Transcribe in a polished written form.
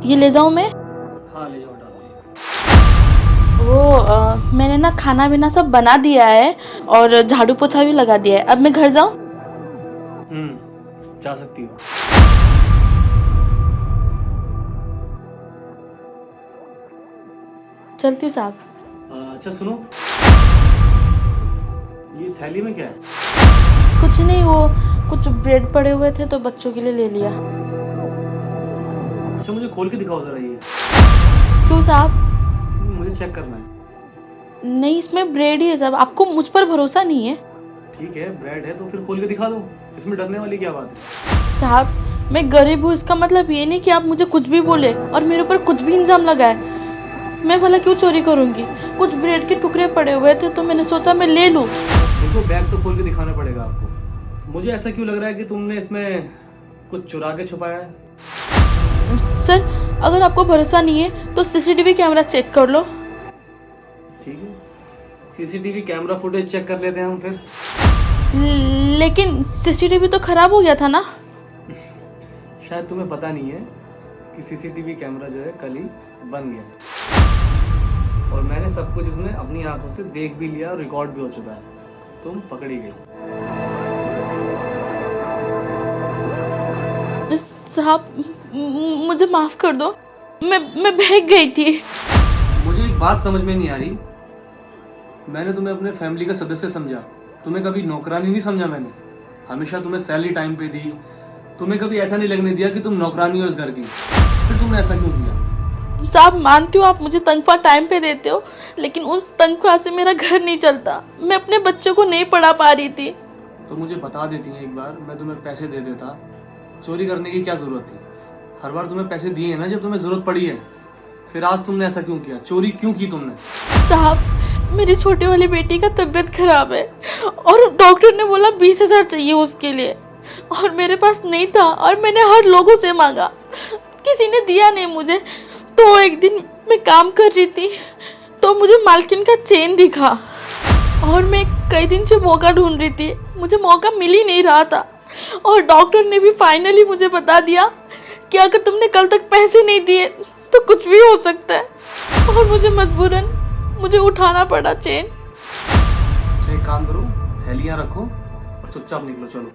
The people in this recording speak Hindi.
ये ले जाऊं मैं? हाँ ले जाओ, डाल दो। वो मैंने ना खाना बिना सब बना दिया है और झाड़ू पोछा भी लगा दिया है। अब मैं घर जाऊं? जा सकती हो। चलती हूँ साहब। अच्छा सुनो, ये थैली में क्या है? कुछ नहीं, वो कुछ ब्रेड पड़े हुए थे तो बच्चों के लिए ले लिया। अच्छा मुझे खोल के दिखाओ जरा ये। क्यों साहब? मुझे चेक करना है। नहीं, इसमें ब्रेड ही है साहब, आपको मुझ पर भरोसा नहीं है? ठीक है, ब्रेड है तो फिर खोल के दिखा दो, इसमें डरने वाली क्या बात है? साहब, मैं गरीब हूँ, इसका मतलब ये नहीं कि आप मुझे कुछ भी बोले और मेरे ऊपर कुछ भी इल्जाम लगाए। मैं भला क्यों चोरी करूंगी? कुछ ब्रेड के टुकड़े पड़े हुए थे तो मैंने सोचा मैं ले लूं। देखो बैग तो खोल के दिखाना पड़ेगा आपको। मुझे ऐसा क्यों लग रहा है कि तुमने इसमें कुछ चुरा के छुपाया है? सर, अगर आपको भरोसा नहीं है तो सीसीटीवी कैमरा चेक कर लो। ठीक है, सीसीटीवी कैमरा फुटेज चेक कर लेते हैं हम फिर। लेकिन सीसीटीवी तो खराब हो गया था ना? शायद तुम्हें पता नहीं है कि सीसीटीवी कैमरा जो है कल ही बन गया और मैंने सब कुछ इसमें अपनी आंखों से देख भी लिया और रिकॉर्ड भी हो चुका है। तुम पकड़ी गई। साहब, मुझे माफ कर दो, मैं बहक गई थी। मुझे एक बात समझ में नहीं आ रही, मैंने तुम्हें अपने फैमिली का सदस्य समझा, तुम्हें कभी नौकरानी नहीं समझा। मैंने हमेशा तुम्हें सैलरी टाइम पे दी, तुम्हें कभी ऐसा नहीं लगने दिया कि तुम नौकरानी हो इस घर की। फिर तुमने ऐसा क्यों किया? साहब, मानती हूँ आप मुझे तनख्वाह टाइम पे देते हो, लेकिन उस तनख्वाह से मेरा घर नहीं चलता। मैं अपने बच्चों को नहीं पढ़ा पा रही थी। तो मुझे बता देती हैं एक बार, मैं तुम्हें पैसे दे देता। चोरी करने की क्या जरूरत थी? हर बार तुम्हें पैसे दिए हैं ना जब तुम्हें जरूरत पड़ी है। फिर आज तुमने ऐसा क्यों किया? चोरी क्यों की तुमने? साहब, मेरी छोटी वाली बेटी का तबीयत खराब है और डॉक्टर ने बोला 20,000 चाहिए उसके लिए, और मेरे पास नहीं था और मैंने हर लोगों से मांगा, किसी ने दिया नहीं मुझे। तो एक दिन मैं काम कर रही थी तो मुझे मालकिन का चेन दिखा और मैं कई दिन से मौका ढूंढ रही थी, मुझे मौका मिल ही नहीं रहा था। और डॉक्टर ने भी फाइनली मुझे बता दिया कि अगर तुमने कल तक पैसे नहीं दिए तो कुछ भी हो सकता है, और मुझे मजबूरन मुझे उठाना पड़ा चेन। अच्छा एक काम करो, थैलियां रखो और चुपचाप निकलो, चलो।